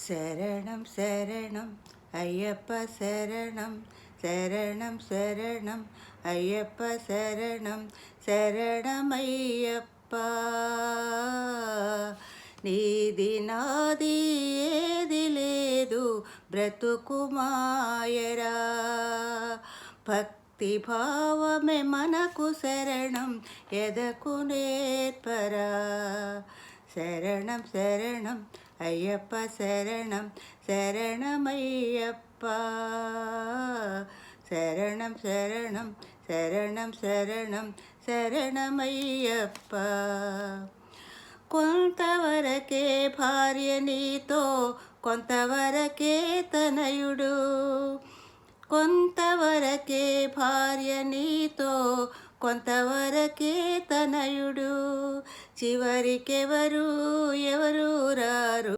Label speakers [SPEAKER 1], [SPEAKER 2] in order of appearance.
[SPEAKER 1] శరణం శరణం అయ్యప్ప శరణం శరణం శరణం అయ్యప్ప శరణం శరణమయ్యప్ప. నీది నాది ఏది లేదు బ్రతుకు మాయరా, భక్తి భావమే మనకు శరణం ఎదకు నేర్పరా. శరణం శరణం అయ్యప్ప శరణం శరణమయ్యప్ప. శరణం శరణం శరణం శరణం శరణమయ్యప్ప. కొంతవరకే భార్య నీతో కొంతవరకే తనయుడు, కొంతవరకే భార్య నీతో కొంతవరకే తనయుడు, చివరికెవరు ఎవరు రారు.